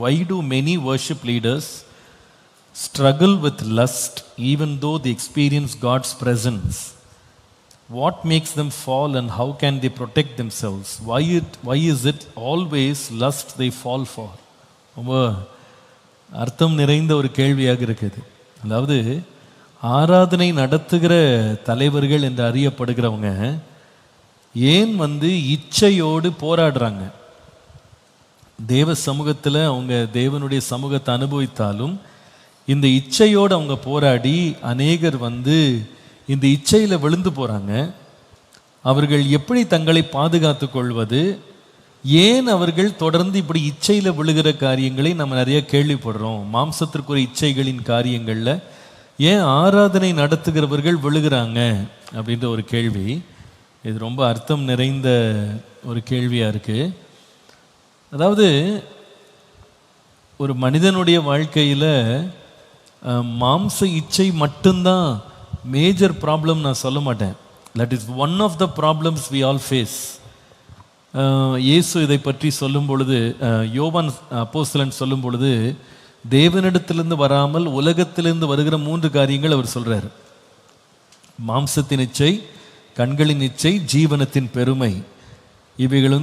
why do many worship leaders struggle with lust even though they experience God's presence? What makes them fall and how can they protect themselves? Why is it always lust they fall for? ரொம்ப அர்த்தம் நிறைந்த ஒரு கேள்வியாக இருக்குது. அதாவது ஆராதனை நடத்துகிற தலைவர்கள் என்று அறியப்படுகிறவங்க ஏன் இச்சையோடு போராடுறாங்க? தேவ சமூகத்தில் அவங்க தேவனுடைய சமூகத்தை அனுபவித்தாலும் இந்த இச்சையோடு அவங்க போராடி அநேகர் இந்த இச்சையில் விழுந்து போகிறாங்க. அவர்கள் எப்படி தங்களை பாதுகாத்து கொள்வது? ஏன் அவர்கள் தொடர்ந்து இப்படி இச்சையில் விழுகிற காரியங்களை நம்ம நிறைய கேள்விப்படுறோம். மாம்சத்திற்குரிய இச்சைகளின் காரியங்களில் ஏன் ஆராதனை நடத்துகிறவர்கள் விழுகிறாங்க அப்படின்ற ஒரு கேள்வி. இது ரொம்ப அர்த்தம் நிறைந்த ஒரு கேள்வியாக இருக்குது. அதாவது ஒரு மனிதனுடைய வாழ்க்கையில் மாம்ச இச்சை மட்டும்தான் மேஜர் ப்ராப்ளம் நான் சொல்ல மாட்டேன். That is one of the problems we all face. Yesu இதை பற்றி சொல்லும் பொழுது, யோவான் அப்போஸ்தலன் சொல்லும் பொழுது, தேவனிடத்திலிருந்து வராமல் உலகத்திலிருந்து வருகிற 3 காரியங்கள் அவர் சொல்கிறார். மாம்சத்தின் இச்சை, கண்களின் இச்சை, ஜீவனத்தின் பெருமை. இவைகள்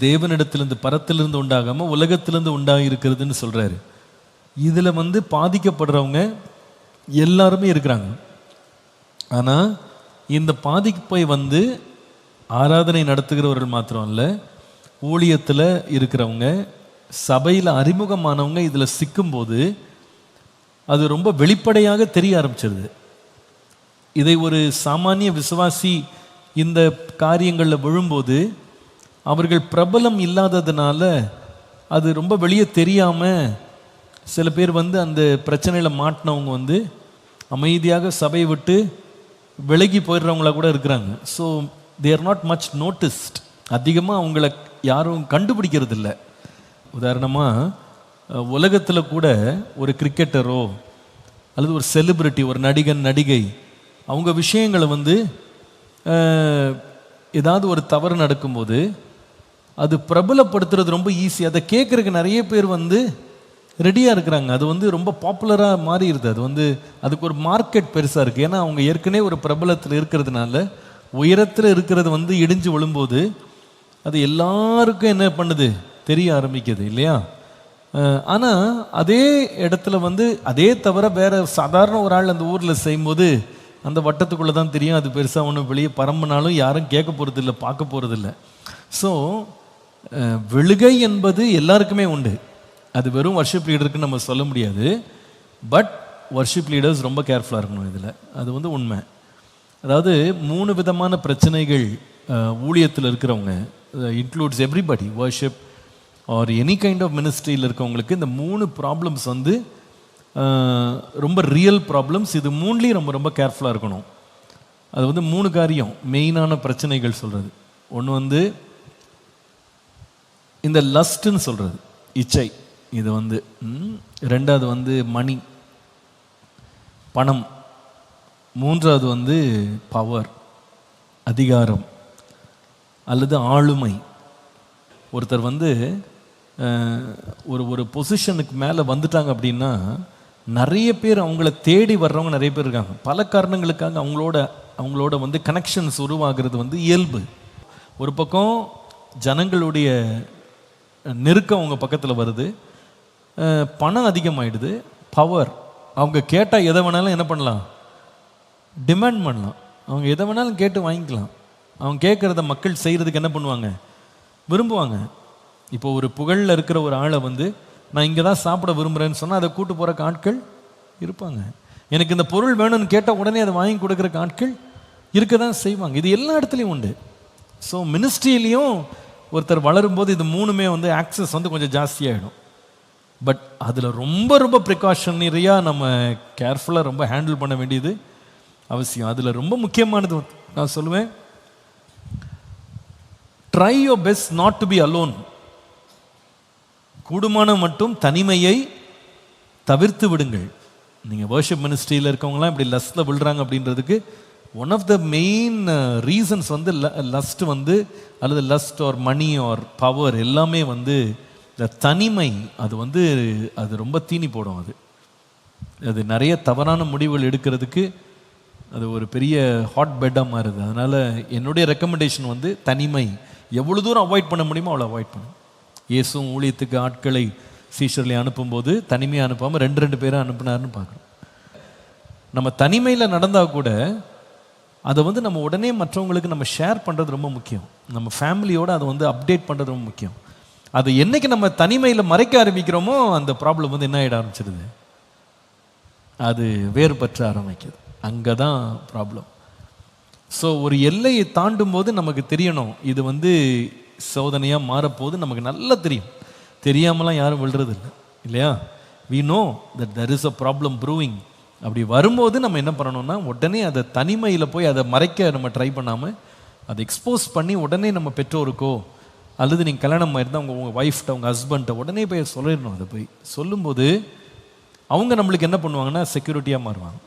தேவனிடத்திலிருந்து பரத்திலிருந்து உண்டாகாமல் உலகத்திலிருந்து உண்டாகி இருக்கிறதுன்னு சொல்கிறாரு. இதில் பாதிக்கப்படுறவங்க எல்லாருமே இருக்கிறாங்க. ஆனால் இந்த பாதிப்பை ஆராதனை நடத்துகிறவர்கள் மாத்திரம் இல்லை, ஊழியத்தில் இருக்கிறவங்க, சபையில் அறிமுகமானவங்க இதில் சிக்கும்போது அது ரொம்ப வெளிப்படையாக தெரிய ஆரம்பிச்சிருது. இதை ஒரு சாமானிய விசுவாசி இந்த காரியங்களில் விழும்போது அவர்கள் பிரபலம் இல்லாததுனால அது ரொம்ப வெளியே தெரியாமல் சில பேர் அந்த பிரச்சனையில் மாட்டினவங்க அமைதியாக சபையை விட்டு விலகி போயிடுறவங்களா கூட இருக்கிறாங்க. So they are not much noticed. அதிகமாக அவங்கள யாரும் கண்டுபிடிக்கிறது இல்லை. உதாரணமாக உலகத்தில் கூட ஒரு கிரிக்கெட்டரோ அல்லது ஒரு செலிபிரிட்டி, ஒரு நடிகன், நடிகை, அவங்க விஷயங்களை ஏதாவது ஒரு தவறு நடக்கும்போது அது பிரபலப்படுத்துறது ரொம்ப ஈஸி. அதை கேட்குறதுக்கு நிறைய பேர் ரெடியாக இருக்கிறாங்க. அது ரொம்ப பாப்புலராக மாறிடுது. அதுக்கு ஒரு மார்க்கெட் பெருசாக இருக்குது. ஏன்னா அவங்க ஏற்கனவே ஒரு பிரபலத்தில் இருக்கிறதுனால உயரத்தில் இருக்கிறது இடிஞ்சு விழும்போது அது எல்லாருக்கும் என்ன பண்ணுது, தெரிய ஆரம்பிக்குது இல்லையா? ஆனால் அதே இடத்துல அதே தவிர வேற சாதாரண ஒரு ஆள் அந்த ஊரில் செய்யும்போது அந்த வட்டத்துக்குள்ளே தான் தெரியும். அது பெருசாக ஒன்றும் வெளியே பரம்பினாலும் யாரும் கேட்க போகிறதில்ல, பார்க்க போகிறதில்ல. ஸோ விழுகை என்பது எல்லாருக்குமே உண்டு. அது வெறும் வர்ஷிப் லீடருக்கு நம்ம சொல்ல முடியாது. பட் வர்ஷிப் லீடர்ஸ் ரொம்ப கேர்ஃபுல்லாக இருக்கணும் இதில். அது உண்மை. அதாவது 3 விதமான பிரச்சனைகள் ஊழியத்தில் இருக்கிறவங்க, includes everybody, worship or any kind of மினிஸ்ட்ரியில் இருக்கவங்களுக்கு இந்த 3 ப்ராப்ளம்ஸ் ரொம்ப ரியல் ப்ராப்ளம்ஸ். இது 3லேயும் ரொம்ப ரொம்ப கேர்ஃபுல்லாக இருக்கணும். அது 3 காரியம் மெயினான பிரச்சனைகள் சொல்கிறது. ஒன்று இந்த லஸ்ட்டுன்னு சொல்கிறது, இச்சை. இது ரெண்டாவது மணி, பணம். மூன்றாவது பவர், அதிகாரம் அல்லது ஆளுமை. ஒருத்தர் ஒரு பொசிஷனுக்கு மேலே வந்துட்டாங்க அப்படின்னா நிறைய பேர் அவங்கள தேடி வர்றவங்க நிறைய பேர் இருக்காங்க. பல காரணங்களுக்காக அவங்களோட கனெக்ஷன்ஸ் உருவாகிறது இயல்பு. ஒரு பக்கம் ஜனங்களுடைய நெருக்கம் அவங்க பக்கத்தில் வருது, பணம் அதிகமாகிடுது, பவர். அவங்க கேட்டால் எதை வேணாலும் என்ன பண்ணலாம், டிமாண்ட் பண்ணலாம். அவங்க எதை வேணாலும் கேட்டு வாங்கிக்கலாம். அவங்க கேட்குறத மக்கள் செய்கிறதுக்கு என்ன பண்ணுவாங்க, விரும்புவாங்க. இப்போ ஒரு புகழில் இருக்கிற ஒரு ஆளை நான் இங்கே தான் சாப்பிட விரும்புகிறேன்னு சொன்னால் அதை கூட்டு போகிறக்கு ஆட்கள் இருப்பாங்க. எனக்கு இந்த பொருள் வேணும்னு கேட்டால் உடனே அதை வாங்கி கொடுக்குறக்கு ஆட்கள் இருக்க தான் செய்வாங்க. இது எல்லா இடத்துலையும் உண்டு. ஸோ மினிஸ்ட்ரியிலையும் ஒருத்தர் வளரும்போது இது 3மே ஆக்சஸ் கொஞ்சம் ஜாஸ்தியாகிடும். பட் அதில் ரொம்ப ரொம்ப ப்ரிகாஷனரியாக நம்ம கேர்ஃபுல்லாக ரொம்ப ஹேண்டில் பண்ண வேண்டியது அவசியம். அதில் ரொம்ப முக்கியமானது நான் சொல்லுவேன், try your best not to be alone. கூடுமான மட்டும் தனிமையை தவிர்த்து விடுங்கள். நீங்கள் வர்ஷிப் மினிஸ்ட்ரியில் இருக்கவங்களாம் இப்படி லஸ்ட்டில் விழுறாங்க அப்படின்றதுக்கு one of the main reasons lust அல்லது lust or money or power எல்லாமே இந்த தனிமை அது ரொம்ப தீனி போடும். அது நிறைய தவறான முடிவுகள் எடுக்கிறதுக்கு அது ஒரு பெரிய ஹாட் பெட்டாக மாறுது. அதனால் என்னுடைய ரெக்கமெண்டேஷன் தனிமை எவ்வளோ தூரம் அவாய்ட் பண்ண முடியுமோ அவ்வளோ அவாய்ட் பண்ணும். இயேசுவும் ஊழியத்துக்கு ஆட்களை சீஷர்களை அனுப்பும்போது தனிமையாக அனுப்பாமல் 2 பேரை அனுப்புனாருன்னு பார்க்குறோம். நம்ம தனிமையில் நடந்தால் கூட அதை நம்ம உடனே மற்றவங்களுக்கு நம்ம ஷேர் பண்ணுறது ரொம்ப முக்கியம். நம்ம ஃபேமிலியோடு அதை அப்டேட் பண்ணுறது ரொம்ப முக்கியம். அது என்னைக்கு நம்ம தனிமையில் மறைக்க ஆரம்பிக்கிறோமோ அந்த ப்ராப்ளம் என்ன ஆகிட ஆரம்பிச்சிடுது, அது வேறு பற்ற ஆரம்பிக்குது. அங்கே தான் ப்ராப்ளம். ஸோ ஒரு எல்லையை தாண்டும் போது நமக்கு தெரியணும், இது சோதனையாக மாறப்போது நமக்கு நல்லா தெரியும். தெரியாமலாம் யாரும் விழுறது இல்லை, இல்லையா? we know that there is a problem brewing. அப்படி வரும்போது நம்ம என்ன பண்ணணும்னா உடனே அதை தனிமையில் போய் அதை மறைக்க நம்ம ட்ரை பண்ணாமல் அதை எக்ஸ்போஸ் பண்ணி உடனே நம்ம பெற்றோருக்கோ அல்லது நீங்கள் கல்யாணம் ஆயிருந்தால் உங்கள் ஒய்ஃப்ட்ட உங்கள் ஹஸ்பண்ட்டை உடனே போய் சொல்லிடணும். அதை போய் சொல்லும்போது அவங்க நம்மளுக்கு என்ன பண்ணுவாங்கன்னா செக்யூரிட்டியாக மாறுவாங்க.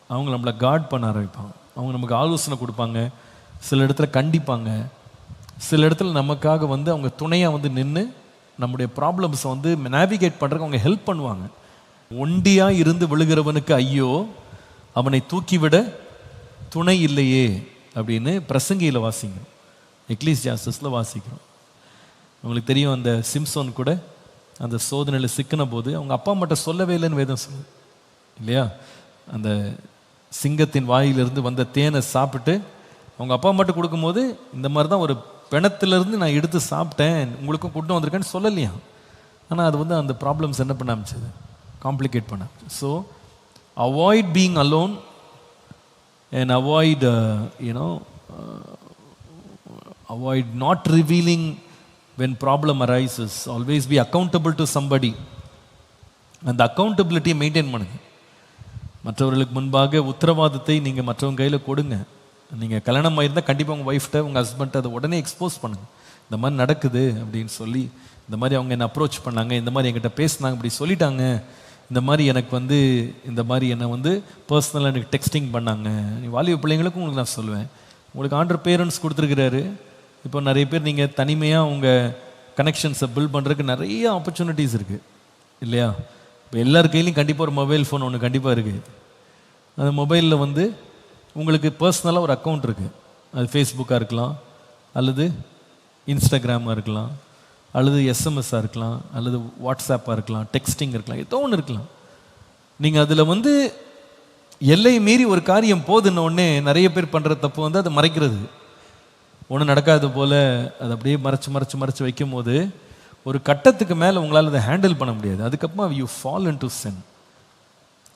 அவங்க நம்மளை கார்ட் பண்ண ஆரம்பிப்பாங்க. அவங்க நமக்கு ஆலோசனை கொடுப்பாங்க, சில இடத்துல கண்டிப்பாங்க, சில இடத்துல நமக்காக அவங்க துணையாக நின்று நம்முடைய ப்ராப்ளம்ஸை நேவிகேட் பண்ணுறதுக்கு அவங்க ஹெல்ப் பண்ணுவாங்க. ஒண்டியாக இருந்து விழுகிறவனுக்கு ஐயோ, அவனை தூக்கிவிட துணை இல்லையே அப்படின்னு பிரசங்கியில் வாசிக்கிறோம், எக்லீசியாஸ்டஸில் வாசிக்கிறோம். உங்களுக்கு தெரியும், அந்த சிம்சோன் கூட அந்த சோதனையில் சிக்கின போது அவங்க அப்பா மட்டும் சொல்லவே இல்லைன்னு வேதம் சொல்லுது, இல்லையா? அந்த சிங்கத்தின் வாயிலிருந்து வந்த தேனை சாப்பிட்டு அவங்க அப்பா மட்டும் கொடுக்கும்போது இந்த மாதிரி தான் ஒரு பிணத்திலிருந்து நான் எடுத்து சாப்பிட்டேன், உங்களுக்கும் கூட்டம் வந்திருக்கேன்னு சொல்லலையா? ஆனால் அது அந்த ப்ராப்ளம்ஸ் என்ன பண்ண ஆரம்பிச்சது, காம்ப்ளிகேட் பண்ண. So avoid being alone and avoid not revealing when problem arises. Always be accountable to somebody. அந்த அக்கௌண்டபிலிட்டியை மெயின்டைன் பண்ணுங்க. மற்றவர்களுக்கு முன்பாக உத்தரவாதத்தை நீங்கள் மற்றவங்க கையில் கொடுங்க. நீங்கள் கல்யாணம் ஆகியிருந்தால் கண்டிப்பாக உங்கள் ஒய்ஃப்ட்ட உங்கள் ஹஸ்பண்ட்டை அதை உடனே எக்ஸ்போஸ் பண்ணுங்கள். இந்த மாதிரி நடக்குது அப்படின்னு சொல்லி, இந்த மாதிரி அவங்க என்னை அப்ரோச் பண்ணாங்க, இந்த மாதிரி என்கிட்ட பேசினாங்க, இப்படி சொல்லிட்டாங்க, இந்த மாதிரி எனக்கு இந்த மாதிரி என்னை பர்சனலாக எனக்கு டெக்ஸ்டிங் பண்ணாங்க. வாலிப பிள்ளைங்களுக்கும் உங்களுக்கு நான் சொல்லுவேன், உங்களுக்கு ஆண்டர் பேரண்ட்ஸ் கொடுத்துருக்கிறாரு. இப்போ நிறைய பேர் நீங்கள் தனிமையாக உங்கள் கனெக்ஷன்ஸை பில்ட் பண்ணுறதுக்கு நிறைய ஆப்பர்ச்சுனிட்டிஸ் இருக்குது, இல்லையா? இப்போ எல்லார் கையிலையும் கண்டிப்பாக ஒரு மொபைல் ஃபோன் ஒன்று கண்டிப்பாக இருக்குது. அந்த மொபைலில் உங்களுக்கு பர்சனலாக ஒரு அக்கௌண்ட் இருக்குது. அது ஃபேஸ்புக்காக இருக்கலாம், அல்லது இன்ஸ்டாகிராமாக இருக்கலாம், அல்லது எஸ்எம்எஸ்ஸாக இருக்கலாம், அல்லது வாட்ஸ்அப்பாக இருக்கலாம், டெக்ஸ்டிங் இருக்கலாம், ஏதோ ஒன்று இருக்கலாம். நீங்கள் அதில் எல்லை மீறி ஒரு காரியம் போதுன்ன உடனே நிறைய பேர் பண்ணுற தப்பு அதை மறைக்கிறது. ஒன்றும் நடக்காது போல் அதை அப்படியே மறைச்சு வைக்கும் போது ஒரு கட்டத்துக்கு மேலே உங்களால் அதை ஹேண்டில் பண்ண முடியாது. அதுக்கப்புறமா யூ ஃபால் இன்டு சின்.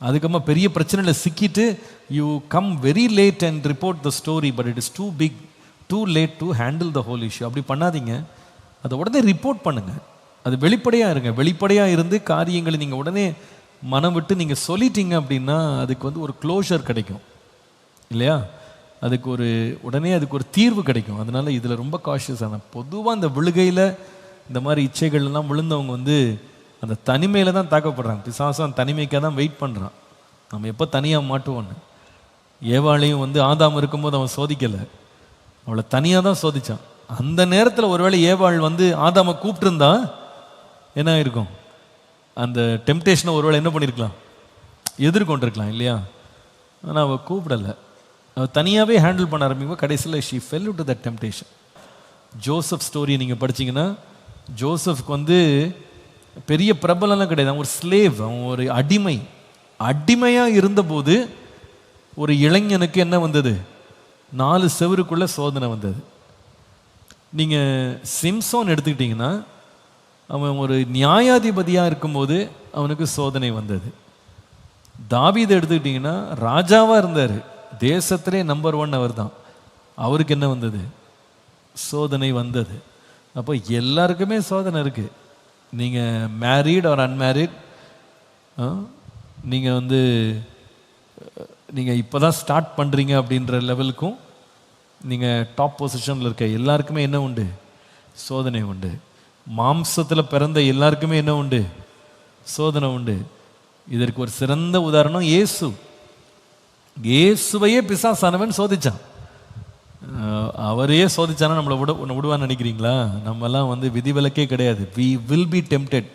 அதுக்கப்புறமா பெரிய பிரச்சனையில் சிக்கிட்டு you come very late and report the story, but it is too big, too late to handle the whole issue. அப்படி பண்ணாதீங்க, அதை உடனே ரிப்போர்ட் பண்ணுங்கள். அது வெளிப்படையாக இருங்க. வெளிப்படையாக இருந்து காரியங்களை நீங்கள் உடனே மனம் விட்டு நீங்கள் சொல்லிட்டீங்க அப்படின்னா அதுக்கு ஒரு க்ளோஷர் கிடைக்கும், இல்லையா? அதுக்கு ஒரு தீர்வு கிடைக்கும். அதனால இதில் ரொம்ப காஷியஸான. பொதுவாக இந்த விழுகையில் இந்த மாதிரி இச்சைகள்லாம் விழுந்தவங்க அந்த தனிமையில் தான் தாக்கப்படுறாங்க. பிசாசம் தனிமைக்காக தான் வெயிட் பண்ணுறான், நம்ம எப்போ தனியாக மாட்டுவோன்னு. ஏவாளையும் ஆதாம் இருக்கும்போது அவன் சோதிக்கலை, அவளை தனியாக தான் சோதித்தான். அந்த நேரத்தில் ஒருவேளை ஏவாள் ஆதாமை கூப்பிட்டுருந்தா என்ன ஆயிருக்கும், அந்த டெம்டேஷனை ஒருவேளை என்ன பண்ணியிருக்கலாம், எதிர்கொண்டிருக்கலாம், இல்லையா? ஆனால் அவள் கூப்பிடலை, அவள் தனியாகவே ஹேண்டில் பண்ண ஆரம்பிக்கும். கடைசியில் she fell to the temptation. Joseph ஸ்டோரியை நீங்கள் படிச்சிங்கன்னா, ஜோசப்க்கு பெரிய பிரபலம்லாம் கிடையாது. அவன் ஒரு ஸ்லேவ், அவன் ஒரு அடிமையாக இருந்தபோது ஒரு இளைஞனுக்கு என்ன வந்தது, 4 செவருக்குள்ள சோதனை வந்தது. நீங்கள் சிம்சோன் எடுத்துக்கிட்டிங்கன்னா, அவன் ஒரு நியாயாதிபதியாக இருக்கும்போது அவனுக்கு சோதனை வந்தது. தாவீதை எடுத்துக்கிட்டிங்கன்னா ராஜாவாக இருந்தார், தேசத்திலே நம்பர் 1 அவர் தான், அவருக்கு என்ன வந்தது, சோதனை வந்தது. அப்போ எல்லாருக்குமே சோதனை இருக்குது. நீங்கள் மேரீட் ஆர் அன்மேரீட், நீங்கள் இப்போ தான் ஸ்டார்ட் பண்ணுறீங்க அப்படின்ற லெவலுக்கும் நீங்கள் டாப் பொசிஷனில் இருக்க எல்லாருக்குமே என்ன உண்டு, சோதனை உண்டு. மாம்சத்தில் பிறந்த எல்லாருக்குமே என்ன உண்டு, சோதனை உண்டு. இதற்கு ஒரு சிறந்த உதாரணம் இயேசுவையே பிசாசானவன் சோதிச்சான். அவரையே சோதிச்சானா நம்மளை விடுவான்னு நினைக்கிறீங்களா? நம்மலாம் வந்து விதிவிலக்கே கிடையாது. We will be tempted.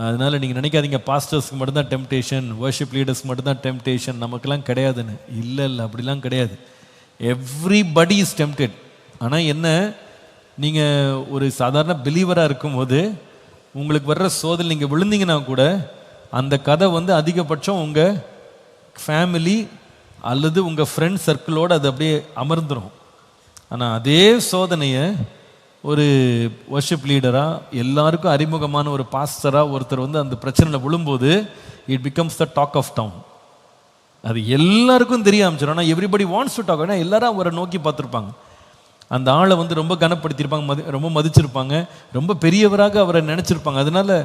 அதனால நீங்கள் நினைக்காதீங்க பாஸ்டர்ஸ்க்கு மட்டும்தான் டெம்டேஷன், வர்ஷிப் லீடர்ஸ்க்கு மட்டும்தான் டெம்டேஷன், நமக்கெல்லாம் கிடையாதுன்னு. இல்லை அப்படிலாம் கிடையாது. Everybody is tempted. ஆனால் என்ன, நீங்கள் ஒரு சாதாரண பிலீவராக இருக்கும்போது உங்களுக்கு வர்ற சோதனை நீங்கள் விழுந்தீங்கன்னா கூட அந்த கதை வந்து அதிகபட்சம் உங்கள் ஃபேமிலி அல்லது உங்கள் ஃப்ரெண்ட் சர்க்கிளோடு அது அப்படியே அமர்ந்துடும். ஆனால் அதே சோதனையை ஒரு வர்ஷிப் லீடராக எல்லாருக்கும் அறிமுகமான ஒரு பாஸ்டராக ஒருத்தர் வந்து அந்த பிரச்சனையில் விழும்போது it becomes the talk of the. Town எல்லாருக்கும் தெரிய ஆரம்பிச்சிடும். ஆனால் எவ்ரிபடி வாண்ட்ஸ் டு டாக். ஏன்னா எல்லாரும் அவரை நோக்கி பார்த்துருப்பாங்க, அந்த ஆளை வந்து ரொம்ப கனப்படுத்தியிருப்பாங்க, ரொம்ப மதிச்சிருப்பாங்க, ரொம்ப பெரியவராக அவரை நினச்சிருப்பாங்க. அதனால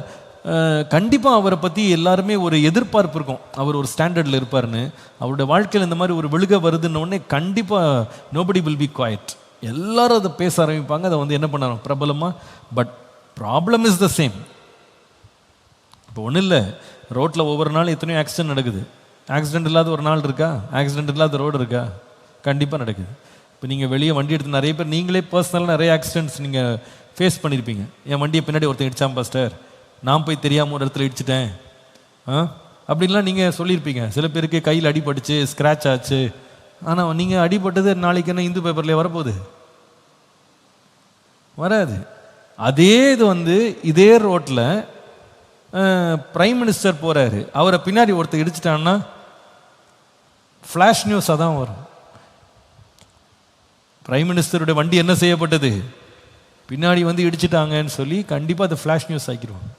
கண்டிப்பாக அவரை பற்றி எல்லாருமே ஒரு எதிர்பார்ப்பு இருக்கும், அவர் ஒரு ஸ்டாண்டர்டில் இருப்பார்னு. அவருடைய வாழ்க்கையில் இந்த மாதிரி ஒரு விழுக வருதுன்னொடனே கண்டிப்பாக நோபடி வில் பி குவைட். எல்லாரும் அதை பேச ஆரம்பிப்பாங்க, அதை வந்து என்ன பண்ணாங்க பிரபலமாக. But problem is the same. இப்போ ஒன்றும் இல்லை, ரோட்டில் ஒவ்வொரு நாள் எத்தனையோ ஆக்சிடென்ட் நடக்குது. ஆக்சிடென்ட் இல்லாத ஒரு நாள் இருக்கா? ஆக்சிடென்ட் இல்லாத ரோடு இருக்கா? கண்டிப்பாக நடக்குது. இப்போ நீங்கள் வெளியே வண்டி எடுத்து நிறைய பேர் நீங்களே பர்சனலாக நிறைய ஆக்சிடென்ட்ஸ் நீங்கள் ஃபேஸ் பண்ணியிருப்பீங்க. என் வண்டியை பின்னாடி ஒருத்தன் இடிச்சான் பாஸ்டர், நான் போய் தெரியாமல் ஒரு இடத்துல இடிச்சிட்டேன் அப்படின்லாம் நீங்கள் சொல்லியிருப்பீங்க. சில பேருக்கு கையில் அடிபட்டுச்சு, ஸ்க்ராட்ச் ஆச்சு. ஆனால் நீங்கள் அடிபட்டது நாளைக்கு என்ன இந்து பேப்பர்லேயே வரப்போகுது? வராது. அதே இது வந்து இதே ரோட்டில் பிரைம் மினிஸ்டர் போகிறாரு, அவரை பின்னாடி ஒருத்தர் இடிச்சிட்டான்னா ஃப்ளாஷ் நியூஸாக தான் வரும். பிரைம் மினிஸ்டருடைய வண்டி என்ன செய்யப்பட்டது, பின்னாடி வந்து இடிச்சிட்டாங்கன்னு சொல்லி கண்டிப்பாக அதை ஃப்ளாஷ் நியூஸ் ஆக்கிடுவாங்க.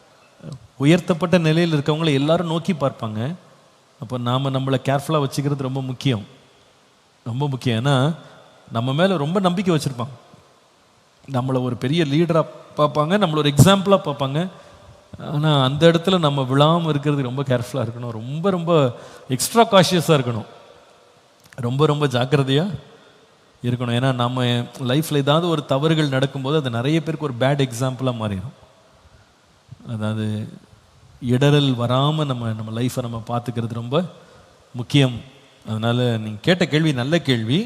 உயர்த்தப்பட்ட நிலையில் இருக்கவங்கள எல்லாரும் நோக்கி பார்ப்பாங்க. அப்போ நாம் நம்மளை கேர்ஃபுல்லாக வச்சுக்கிறது ரொம்ப முக்கியம், ரொம்ப முக்கியம். ஏன்னா நம்ம மேலே ரொம்ப நம்பிக்கை வச்சுருப்பாங்க, நம்மளை ஒரு பெரிய லீடராக பார்ப்பாங்க, நம்மளை ஒரு எக்ஸாம்பிளாக பார்ப்பாங்க. ஆனால் அந்த இடத்துல நம்ம விழாமல் இருக்கிறது ரொம்ப கேர்ஃபுல்லாக இருக்கணும், ரொம்ப ரொம்ப எக்ஸ்ட்ரா காஷியஸாக இருக்கணும், ரொம்ப ரொம்ப ஜாக்கிரதையாக இருக்கணும். ஏன்னா நம்ம லைஃப்பில் ஏதாவது ஒரு தவறுகள் நடக்கும்போது அது நிறைய பேருக்கு ஒரு பேட் எக்ஸாம்பிளாக மாறிடும். அதாவது இடரல் வராமல் நம்ம லைஃப்பை நம்ம பார்த்துக்கிறது ரொம்ப முக்கியம். அதனால் நீங்கள் கேட்ட கேள்வி நல்ல கேள்வி.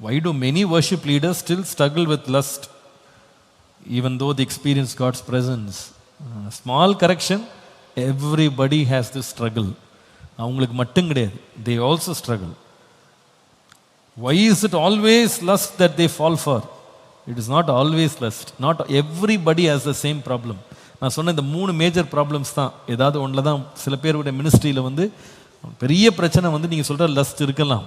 Why do many worship leaders still struggle with lust even though they experience God's presence? Small correction, everybody has this struggle. அவங்களுக்கு மட்டும் கிடையாது, they also struggle. Why is it always lust that they fall for? It is not always lust. Not everybody has the same problem. நான் சொன்ன இந்த 3 major problems தான். ஏதாவது ஒன்றில் தான் சில பேருடைய மினிஸ்ட்ரியில் வந்து பெரிய பிரச்சனை வந்து நீங்கள் சொல்கிற லஸ்ட் இருக்கலாம்,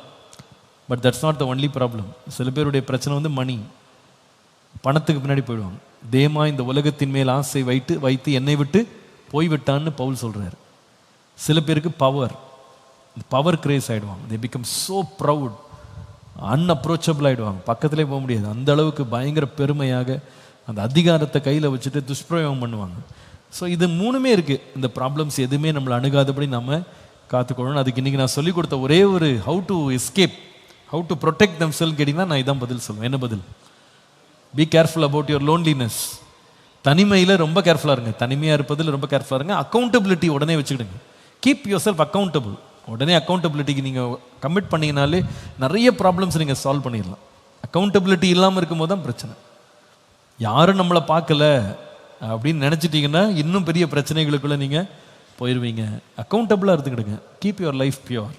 but that's not the only problem. சில பேருடைய பிரச்சனை வந்து மணி, பணத்துக்கு பின்னாடி போயிடுவாங்க. தேமா இந்த உலகத்தின் மேல் ஆசை வைத்து என்னை விட்டு போய்விட்டான்னு பவுல் சொல்கிறார். சில பேருக்கு பவர் கிரேஸ் ஆகிடுவாங்க. They become so proud, unapproachable ஆகிடுவாங்க, பக்கத்திலே போக முடியாது. அந்த அளவுக்கு பயங்கர பெருமையாக அந்த அதிகாரத்தை கையில் வச்சுட்டு துஷ்பிரயோகம் பண்ணுவாங்க. ஸோ இது 3மே இருக்குது. இந்த ப்ராப்ளம்ஸ் எதுவுமே நம்மளை அணுகாதபடி நம்ம காத்துக்கொள்ளணும். அதுக்கு இன்றைக்கி நான் சொல்லிக் கொடுத்த ஒரே ஒரு how to escape, how to protect them self கேட்டிங்கன்னா நான் இதான் பதில் சொல்லுவேன். என்ன பதில்? Be careful about your loneliness. தனிமையில் ரொம்ப கேர்ஃபுல்லாக இருங்க, தனிமையாக இருப்பதில் ரொம்ப கேர்ஃபுல்லாக இருங்க. அக்கௌண்டபிலிட்டி உடனே வச்சுக்கிடுங்க. Keep yourself accountable. உடனே அக்கௌண்டபிலிட்டிக்கு நீங்கள் கமிட் பண்ணிங்கனாலே நிறைய ப்ராப்ளம்ஸ் நீங்கள் சால்வ் பண்ணிடலாம். அக்கௌண்டபிலிட்டி இல்லாமல் இருக்கும்போது தான் பிரச்சனை. யாரும் நம்மளை பார்க்கல அப்படின்னு நினச்சிட்டிங்கன்னா இன்னும் பெரிய பிரச்சனைகளுக்குள்ளே நீங்கள் போயிடுவீங்க. அக்கௌண்டபிளாக இருந்துக்கிடுங்க. Keep your life pure.